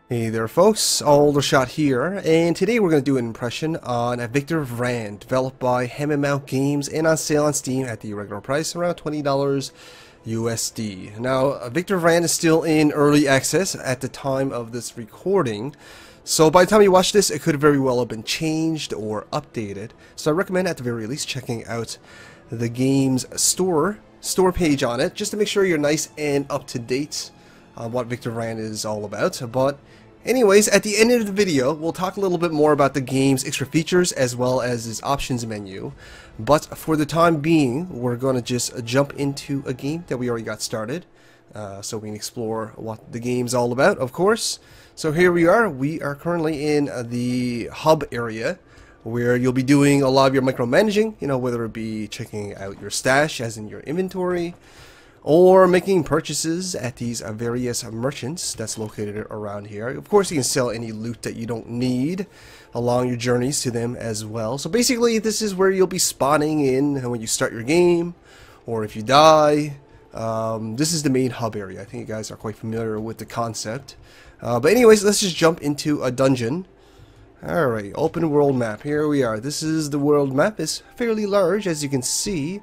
Hey there folks, Aldershot here, and today we're going to do an impression on a Victor Vran, developed by Out Games and on sale on Steam at the regular price, around $20 USD. Now, Victor Vran is still in early access at the time of this recording, so by the time you watch this, it could very well have been changed or updated. So I recommend at the very least checking out the game's store page on it, just to make sure you're nice and up to date on what Victor Vran is all about. But anyways, at the end of the video, we'll talk a little bit more about the game's extra features as well as its options menu. But for the time being, we're going to just jump into a game that we already got started, so we can explore what the game's all about, of course. So here we are. We are currently in the hub area, where you'll be doing a lot of your micromanaging, whether it be checking out your stash, as in your inventory, or making purchases at these various merchants that's located around here. Of course, you can sell any loot that you don't need along your journeys to them as well. So basically, this is where you'll be spawning in when you start your game, or if you die. This is the main hub area. I think you guys are quite familiar with the concept. But anyways, let's just jump into a dungeon. Alright, open world map. Here we are. This is the world map. It's fairly large, as you can see.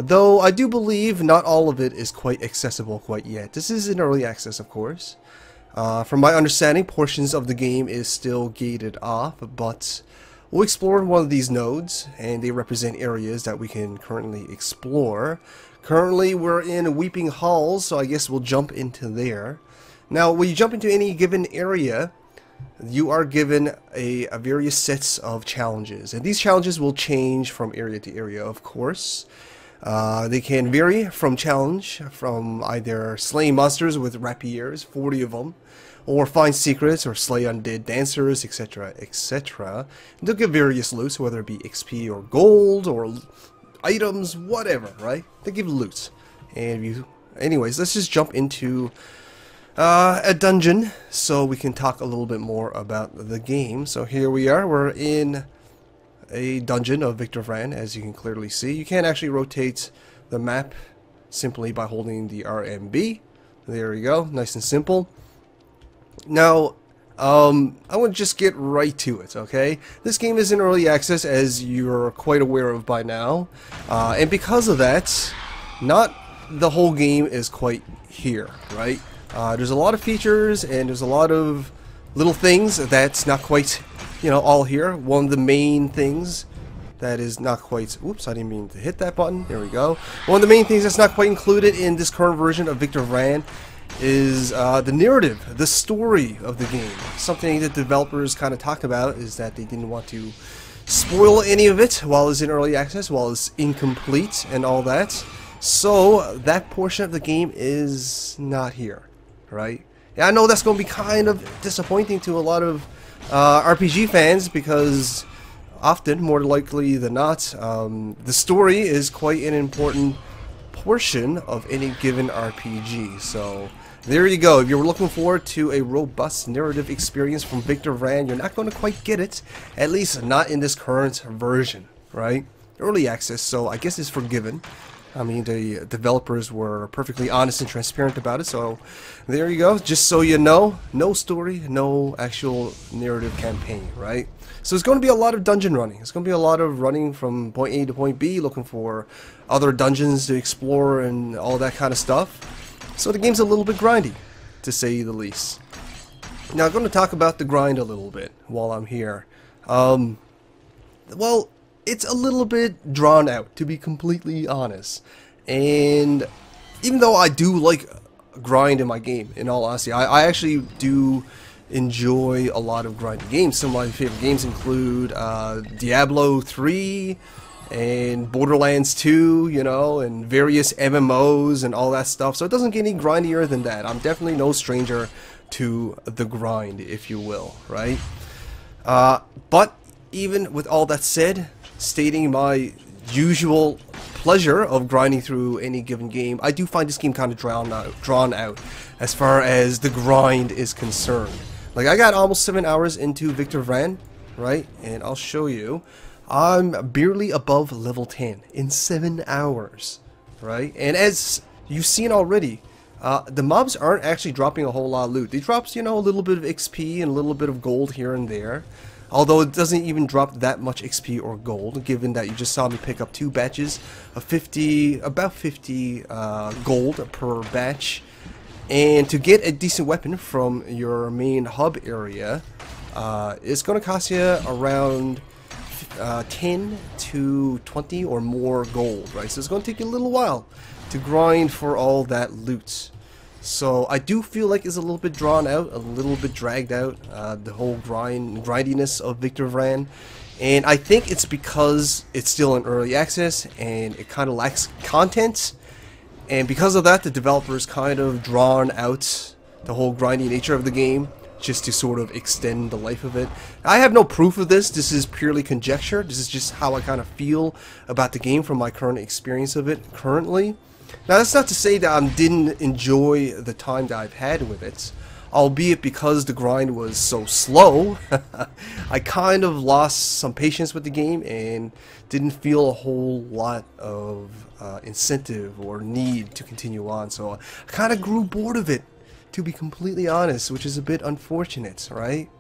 Though I do believe not all of it is quite accessible quite yet. This is in early access, of course. From my understanding, portions of the game is still gated off, but we'll explore one of these nodes, and they represent areas that we can currently explore. Currently, we're in Weeping Halls, so I guess we'll jump into there. Now, when you jump into any given area, you are given a various sets of challenges, and these challenges will change from area to area, of course. They can vary from challenge from either slaying monsters with rapiers, 40 of them, or find secrets, or slay undead dancers, etc., etc. They'll give various loots, whether it be XP or gold or items, whatever, right? They give loot. And anyways, let's just jump into a dungeon so we can talk a little bit more about the game. So here we are. We're in a dungeon of Victor Vran, as you can clearly see. You can actually rotate the map simply by holding the RMB. There we go, nice and simple. Now, I want to just get right to it, okay? This game is in early access, as you're quite aware of by now, and because of that, not the whole game is quite here, right? There's a lot of features, and there's a lot of little things that's not quite all here. One of the main things that is not quite... Oops, I didn't mean to hit that button. There we go. One of the main things that's not quite included in this current version of Victor Vran is the narrative, the story of the game. Something that developers kind of talk about is that they didn't want to spoil any of it while it's in early access, while it's incomplete and all that. So that portion of the game is not here, right? Yeah, I know that's going to be kind of disappointing to a lot of RPG fans, because often, more likely than not, the story is quite an important portion of any given RPG. So there you go. If you're looking forward to a robust narrative experience from Victor Vran, you're not going to quite get it, at least not in this current version, right? Early access, so I guess it's forgiven. I mean, the developers were perfectly honest and transparent about it, so there you go. Just so you know, no story, no actual narrative campaign, right? So it's going to be a lot of dungeon running. It's going to be a lot of running from point A to point B, looking for other dungeons to explore and all that kind of stuff. So the game's a little bit grindy, to say the least. Now, I'm going to talk about the grind a little bit while I'm here. Well, it's a little bit drawn out, to be completely honest. And even though I do like grind in my game, in all honesty, I actually do enjoy a lot of grinding games. Some of my favorite games include Diablo 3 and Borderlands 2, and various MMOs and all that stuff. So it doesn't get any grindier than that. I'm definitely no stranger to the grind, if you will, right? But even with all that said, stating my usual pleasure of grinding through any given game, I do find this game kind of drawn out as far as the grind is concerned. Like, I got almost 7 hours into Victor Vran, right? And I'll show you. I'm barely above level 10 in 7 hours, right? And as you've seen already, The mobs aren't actually dropping a whole lot of loot. They drop, you know, a little bit of XP and a little bit of gold here and there. Although it doesn't even drop that much XP or gold, given that you just saw me pick up 2 batches of 50, about 50 gold per batch. And to get a decent weapon from your main hub area, it's going to cost you around 10 to 20 or more gold, right? So it's going to take you a little while to grind for all that loot. So I do feel like it's a little bit drawn out, a little bit dragged out, the whole grindiness of Victor Vran. And I think it's because it's still in early access and it kind of lacks content. And because of that, the developers kind of drawn out the whole grindy nature of the game just to sort of extend the life of it. I have no proof of this. This is purely conjecture. This is just how I kind of feel about the game from my current experience of it currently. Now, that's not to say that I didn't enjoy the time that I've had with it, albeit because the grind was so slow. I kind of lost some patience with the game and didn't feel a whole lot of incentive or need to continue on, so I kind of grew bored of it, to be completely honest, which is a bit unfortunate, right?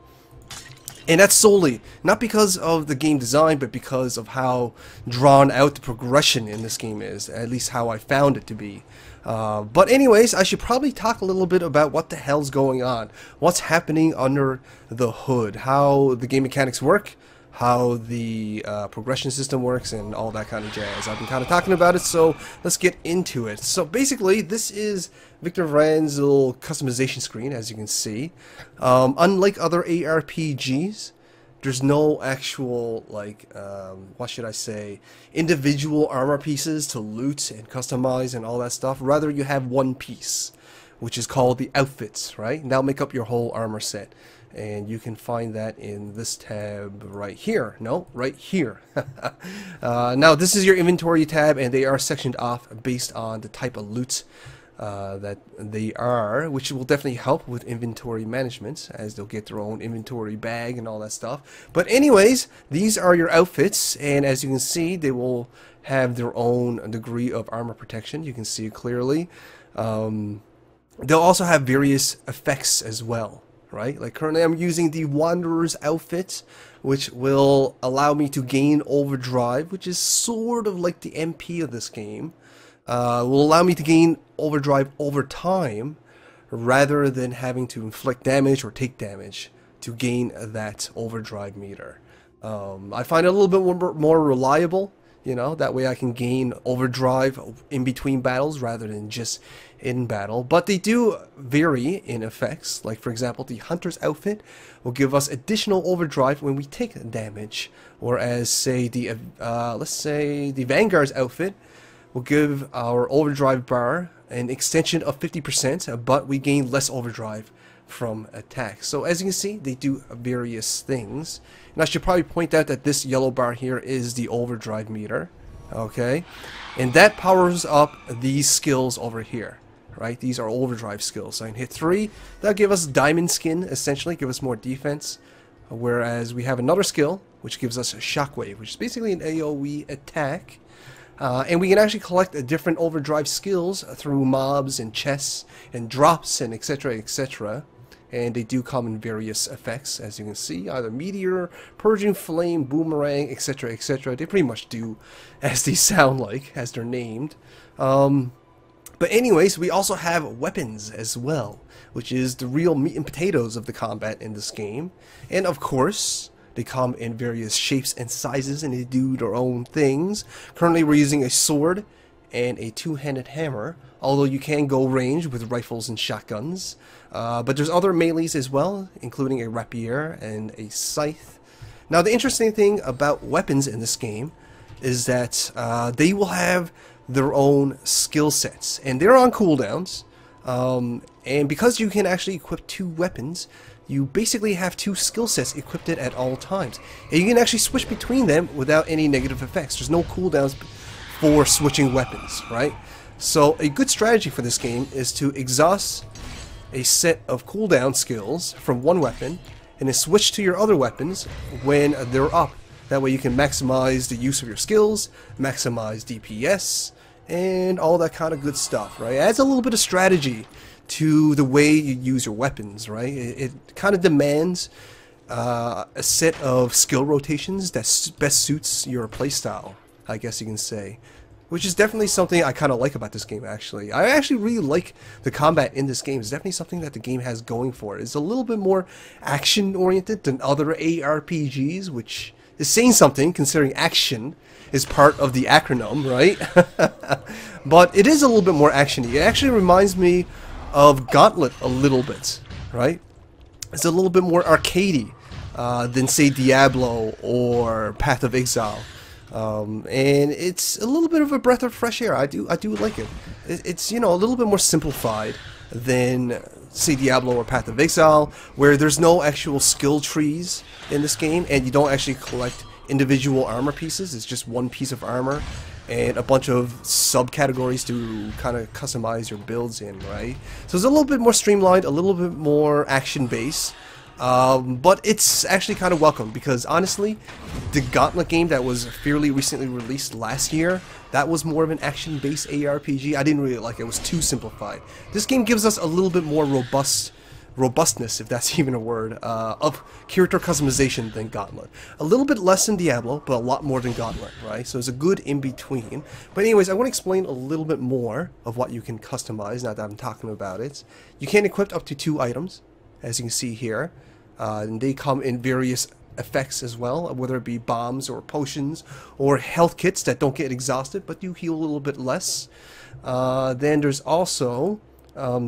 And that's solely not because of the game design, but because of how drawn out the progression in this game is, at least how I found it to be. But anyways, I should probably talk a little bit about what the hell's going on, what's happening under the hood, how the game mechanics work, how the progression system works, and all that kind of jazz. I've been kind of talking about it, so let's get into it. So basically, this is Victor Vran's little customization screen, as you can see. Unlike other ARPGs, there's no actual, like, what should I say, individual armor pieces to loot and customize and all that stuff. Rather, you have one piece, which is called the outfits, right? And that'll make up your whole armor set. And you can find that in this tab right here. No, right here. Now, this is your inventory tab, and they are sectioned off based on the type of loot that they are, which will definitely help with inventory management, as they'll get their own inventory bag and all that stuff. But anyways, these are your outfits, and as you can see, they will have their own degree of armor protection. You can see it clearly. They'll also have various effects as well, right? Like currently I'm using the Wanderer's outfit, which will allow me to gain overdrive, which is sort of like the MP of this game. Will allow me to gain overdrive over time rather than having to inflict damage or take damage to gain that overdrive meter. I find it a little bit more reliable, you know, that way I can gain overdrive in between battles rather than just in battle. But they do vary in effects. Like, for example, the Hunter's outfit will give us additional overdrive when we take damage, whereas, say, the let's say the Vanguard's outfit will give our overdrive bar an extension of 50%, but we gain less overdrive from attacks. So as you can see, they do various things. And I should probably point out that this yellow bar here is the overdrive meter, okay? And that powers up these skills over here, right? These are overdrive skills. So I can hit 3, that'll give us diamond skin, essentially, give us more defense. Whereas we have another skill, which gives us a shockwave, which is basically an AoE attack. And we can actually collect different overdrive skills through mobs and chests and drops and etc, etc. And they do come in various effects, as you can see, either meteor, purging flame, boomerang, etc, etc. They pretty much do as they sound like, as they're named. But anyways, we also have weapons as well, which is the real meat and potatoes of the combat in this game. And of course, they come in various shapes and sizes, and they do their own things. Currently, we're using a sword and a two-handed hammer, although you can go range with rifles and shotguns. But there's other melees as well, including a rapier and a scythe. Now, the interesting thing about weapons in this game is that they will have their own skill sets, and they're on cooldowns. And because you can actually equip 2 weapons, you basically have 2 skill sets equipped at all times. And you can actually switch between them without any negative effects. There's no cooldowns for switching weapons, right? So a good strategy for this game is to exhaust a set of cooldown skills from one weapon and then switch to your other weapons when they're up. That way you can maximize the use of your skills, maximize DPS, and all that kind of good stuff, right? It adds a little bit of strategy to the way you use your weapons, right? It kind of demands a set of skill rotations that best suits your playstyle, I guess you can say. Which is definitely something I kind of like about this game, actually. I actually really like the combat in this game. It's definitely something that the game has going for it. It's a little bit more action-oriented than other ARPGs, which is saying something, considering action is part of the acronym, right? But it is a little bit more action-y. It actually reminds me of Gauntlet a little bit, right? It's a little bit more arcadey than, say, Diablo or Path of Exile. And it's a little bit of a breath of fresh air. I do like it. It's, you know, a little bit more simplified than, say, Diablo or Path of Exile, where there's no actual skill trees in this game, and you don't actually collect individual armor pieces. It's just one piece of armor and a bunch of subcategories to kind of customize your builds in, right? So it's a little bit more streamlined, a little bit more action-based. But it's actually kind of welcome, because honestly, the Gauntlet game that was fairly recently released last year, that was more of an action-based ARPG. I didn't really like it. It was too simplified. This game gives us a little bit more robustness, if that's even a word, of character customization than Gauntlet. A little bit less than Diablo, but a lot more than Gauntlet, right? So it's a good in-between. But anyways, I want to explain a little bit more of what you can customize now that I'm talking about it. You can equip up to 2 items, as you can see here. And they come in various effects as well, whether it be bombs or potions or health kits that don't get exhausted, but you heal a little bit less. Then there's also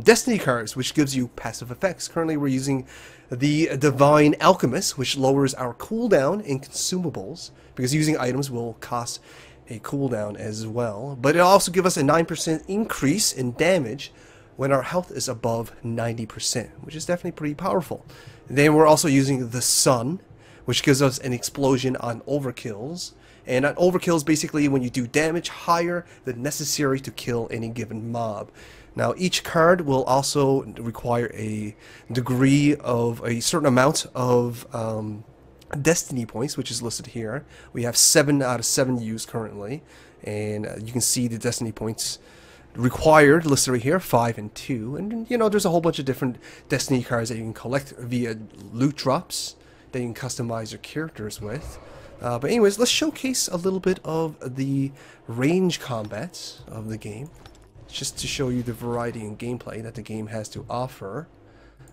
Destiny cards, which gives you passive effects. Currently we're using the Divine Alchemist, which lowers our cooldown in consumables, because using items will cost a cooldown as well. But it also gives us a 9% increase in damage when our health is above 90%, which is definitely pretty powerful. Then we're also using the Sun, which gives us an explosion on overkills. And an overkill is basically when you do damage higher than necessary to kill any given mob. Now each card will also require a degree of a certain amount of Destiny points, which is listed here. We have 7 out of 7 used currently, and you can see the Destiny points required listed right here, 5 and 2. And you know, there's a whole bunch of different Destiny cards that you can collect via loot drops that you can customize your characters with. But anyways, let's showcase a little bit of the range combats of the game, just to show you the variety in gameplay that the game has to offer.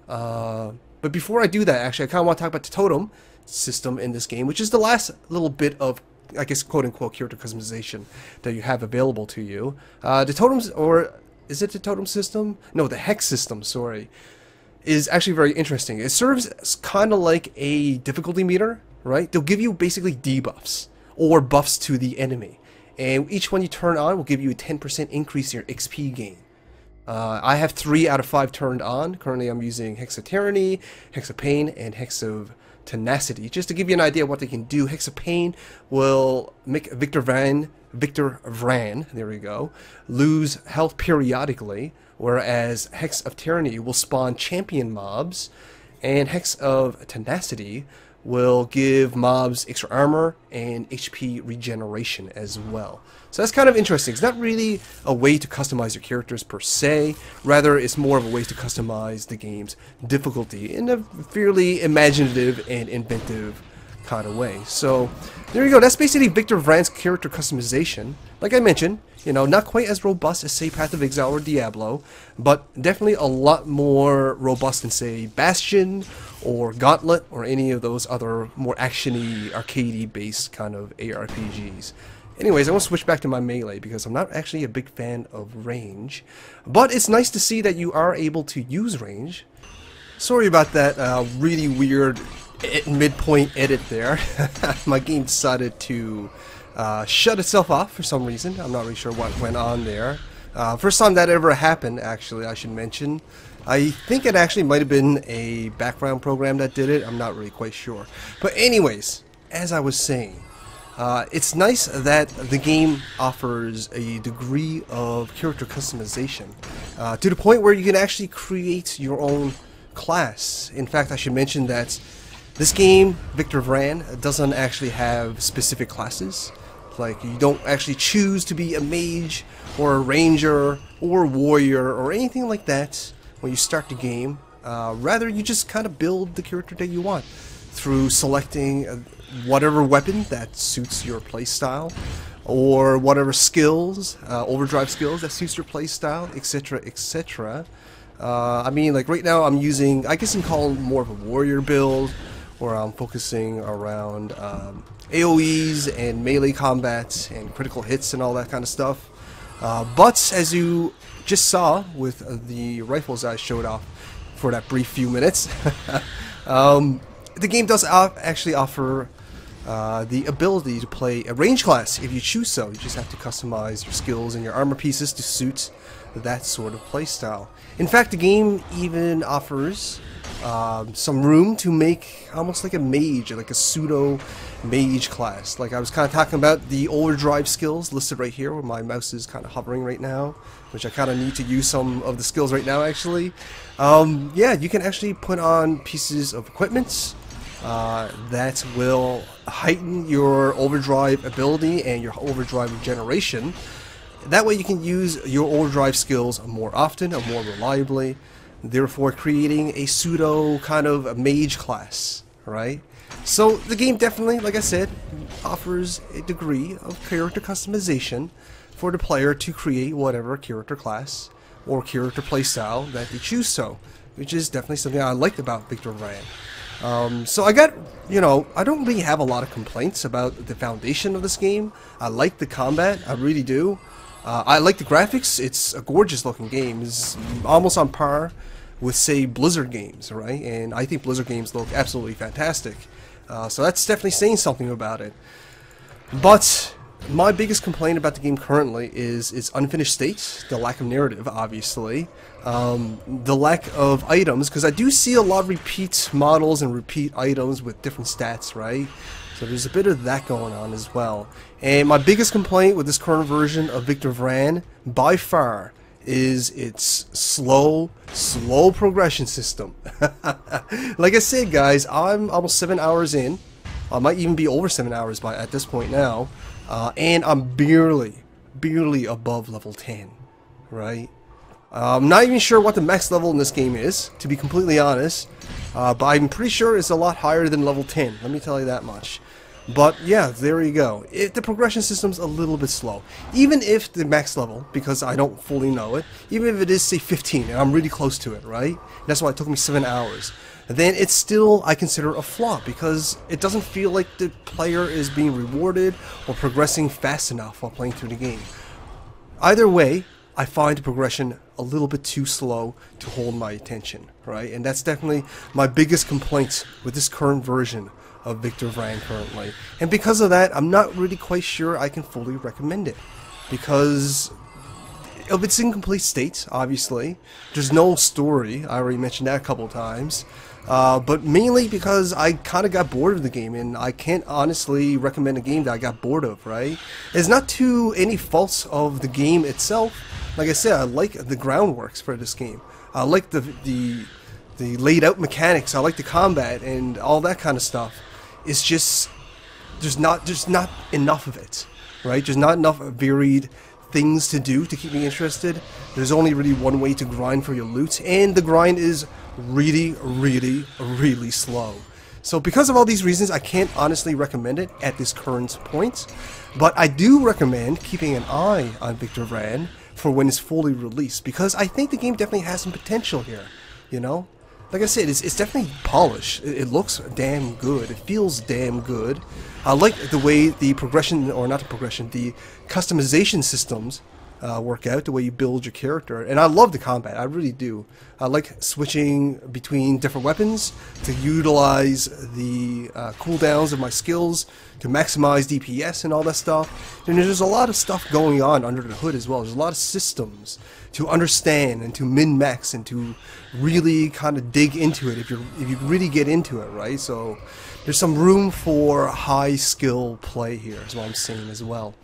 But before I do that, actually, I kind of want to talk about the totem system in this game, which is the last little bit of, I guess, quote-unquote character customization that you have available to you. The totems, or is it the totem system? No, the hex system, sorry, is actually very interesting. It serves as kind of like a difficulty meter, right? They'll give you basically debuffs or buffs to the enemy, and each one you turn on will give you a 10% increase in your XP gain. I have 3 out of 5 turned on. Currently I'm using Hex of Tyranny, Hex of Pain, and Hex of Tenacity. Just to give you an idea of what they can do, Hex of Pain will make Victor Vran, there we go, lose health periodically, whereas Hex of Tyranny will spawn champion mobs, and Hex of Tenacity will give mobs extra armor and HP regeneration as well. So that's kind of interesting. It's not really a way to customize your characters per se, rather it's more of a way to customize the game's difficulty in a fairly imaginative and inventive kind of way. So there you go, that's basically Victor Vran's character customization. Like I mentioned, you know, not quite as robust as, say, Path of Exile or Diablo, but definitely a lot more robust than, say, Bastion or Gauntlet or any of those other more actiony, arcadey based kind of ARPGs. Anyways, I want to switch back to my melee because I'm not actually a big fan of range, but it's nice to see that you are able to use range. Sorry about that really weird midpoint edit there. My game decided to shut itself off for some reason. I'm not really sure what went on there. First time that ever happened, actually, I should mention. I think it actually might have been a background program that did it. I'm not really quite sure. But anyways, as I was saying, it's nice that the game offers a degree of character customization to the point where you can actually create your own class. In fact, I should mention that this game, Victor Vran, doesn't actually have specific classes Like, you don't actually choose to be a mage or a ranger or a warrior or anything like that when you start the game. Rather, you just kind of build the character that you want through selecting whatever weapon that suits your playstyle, or whatever skills, overdrive skills that suits your playstyle, etc., etc. I mean, like right now I'm using, I guess you can call it more of a warrior build, where I'm focusing around AoEs and melee combat and critical hits and all that kind of stuff. But as you just saw with the rifles I showed off for that brief few minutes, the game does actually offer the ability to play a range class if you choose so. You just have to customize your skills and your armor pieces to suit that sort of playstyle. In fact, the game even offers some room to make almost like a mage, like a pseudo mage class. Like I was kind of talking about the overdrive skills listed right here, where my mouse is kind of hovering right now, which I kind of need to use some of the skills right now actually. Yeah, you can actually put on pieces of equipment that will heighten your overdrive ability and your overdrive regeneration. That way you can use your overdrive skills more often and more reliably, therefore creating a pseudo kind of mage class, right? So the game definitely, like I said, offers a degree of character customization for the player to create whatever character class or character playstyle that they choose so, which is definitely something I liked about Victor Vran. So I got, you know, I don't really have a lot of complaints about the foundation of this game. I like the combat, I really do. I like the graphics. It's a gorgeous looking game. It's almost on par with, say, Blizzard games, right? And I think Blizzard games look absolutely fantastic. So that's definitely saying something about it. But my biggest complaint about the game currently is its unfinished state, the lack of narrative, obviously, the lack of items, because I do see a lot of repeat models and repeat items with different stats, right? So there's a bit of that going on as well. And my biggest complaint with this current version of Victor Vran, by far, is its slow progression system. Like I said, guys, I'm almost 7 hours in. I might even be over 7 hours at this point now. And I'm barely above level 10, right? I'm not even sure what the max level in this game is, to be completely honest. But I'm pretty sure it's a lot higher than level 10, let me tell you that much. But yeah, there you go. The progression system's a little bit slow. Even if the max level, because I don't fully know it, even if it is, say, 15, and I'm really close to it, right? That's why it took me 7 hours. Then it's still, I consider, a flaw, because it doesn't feel like the player is being rewarded or progressing fast enough while playing through the game. Either way, I find the progression a little bit too slow to hold my attention, right? And that's definitely my biggest complaint with this current version of Victor Vran currently. And because of that, I'm not really quite sure I can fully recommend it, because of its incomplete state, obviously. There's no story, I already mentioned that a couple times. But mainly because I kind of got bored of the game, and I can't honestly recommend a game that I got bored of, right? It's not to any faults of the game itself. Like I said, I like the groundworks for this game. I like the laid out mechanics. I like the combat and all that kind of stuff. It's just there's not enough of it, right? There's not enough varied things to do to keep me interested. There's only really one way to grind for your loot, and the grind is really slow. So because of all these reasons, I can't honestly recommend it at this current point. But I do recommend keeping an eye on Victor Vran for when it's fully released, because I think the game definitely has some potential here, you know? Like I said, it's definitely polished. It looks damn good. It feels damn good. I like the way the progression, or not the progression, the customization systems work out, the way you build your character. And I love the combat, I really do. I like switching between different weapons to utilize the cooldowns of my skills to maximize DPS and all that stuff. And there's a lot of stuff going on under the hood as well. There's a lot of systems to understand and to min-max and to really kind of dig into it if you really get into it, right? So there's some room for high skill play here, is what I'm saying as well.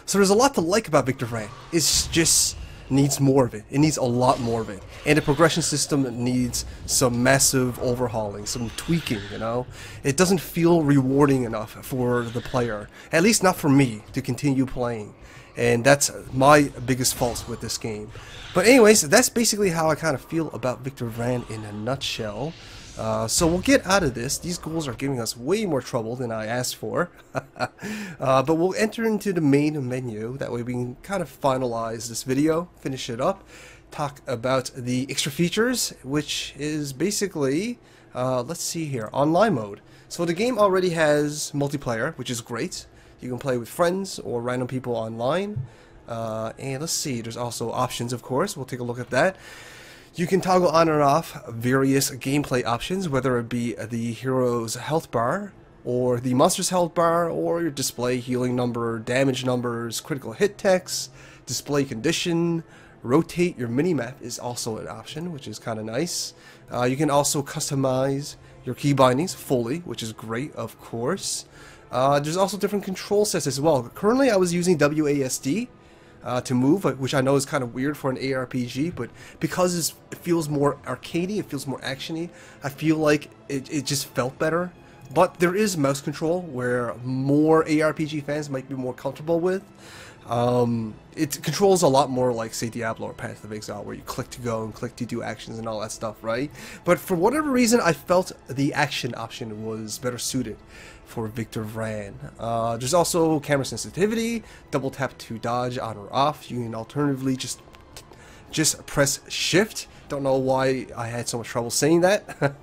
So there's a lot to like about Victor Vran. It's just needs more of it. It needs a lot more of it. And the progression system needs some massive overhauling, some tweaking, you know? It doesn't feel rewarding enough for the player, at least not for me, to continue playing. And that's my biggest fault with this game. But anyways, that's basically how I kind of feel about Victor Vran in a nutshell. So we'll get out of this. These goals are giving us way more trouble than I asked for. But we'll enter into the main menu. That way we can kind of finalize this video, finish it up, talk about the extra features, which is basically, let's see here, online mode. So the game already has multiplayer, which is great. You can play with friends or random people online. And let's see, there's also options, of course. We'll take a look at that. You can toggle on and off various gameplay options, whether it be the hero's health bar, or the monster's health bar, or your display healing number, damage numbers, critical hit text, display condition. Rotate your minimap is also an option, which is kind of nice. You can also customize your key bindings fully, which is great, of course. There's also different control sets as well. Currently I was using WASD to move, which I know is kind of weird for an ARPG, but because it feels more arcadey, it feels more actiony, I feel like it just felt better. But there is mouse control where more ARPG fans might be more comfortable with. It controls a lot more like, say, Diablo or Path of Exile, where you click to go and click to do actions and all that stuff, right? But for whatever reason, I felt the action option was better suited for Victor Vran. There's also camera sensitivity, double tap to dodge on or off. You can alternatively just press shift. Don't know why I had so much trouble saying that.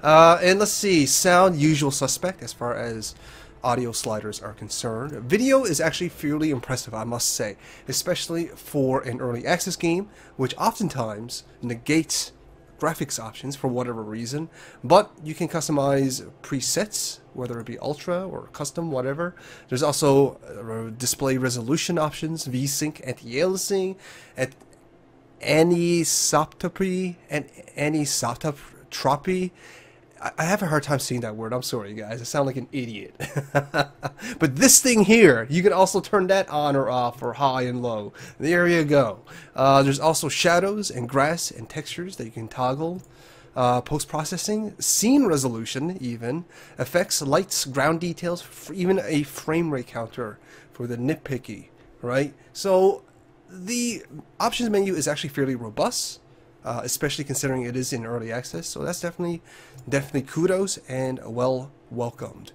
And let's see, sound, usual suspect as far as audio sliders are concerned. Video is actually fairly impressive, I must say, especially for an early access game, which oftentimes negates graphics options for whatever reason. But you can customize presets, whether it be ultra or custom, whatever. There's also display resolution options, VSync, anti-aliasing, anisotropy, and anisotropy. I have a hard time saying that word. I'm sorry, guys. I sound like an idiot. But this thing here, you can also turn that on or off, or high and low. There you go. There's also shadows and grass and textures that you can toggle. Post-processing, scene resolution even, effects, lights, ground details, even a frame rate counter for the nitpicky, right? So the options menu is actually fairly robust. Especially considering it is in early access, so that's definitely kudos and well welcomed.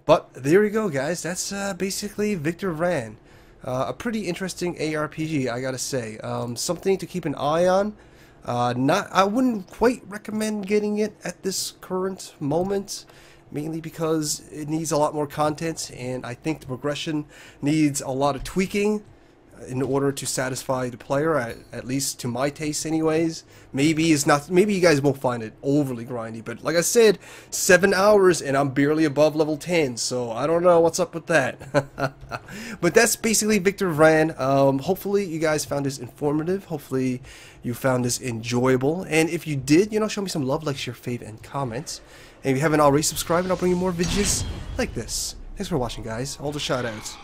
But there you go, guys. That's basically Victor Vran, a pretty interesting ARPG, I gotta say. Something to keep an eye on. I wouldn't quite recommend getting it at this current moment, mainly because it needs a lot more content, and I think the progression needs a lot of tweaking in order to satisfy the player, at least to my taste anyways. Maybe you guys won't find it overly grindy, but like I said, 7 hours and I'm barely above level 10, so I don't know what's up with that. But that's basically Victor Vran. Hopefully you guys found this informative, hopefully you found this enjoyable, and if you did, you know, show me some love, like, share, fave, and comments. And if you haven't already, subscribe and I'll bring you more videos like this. Thanks for watching, guys. All the shoutouts.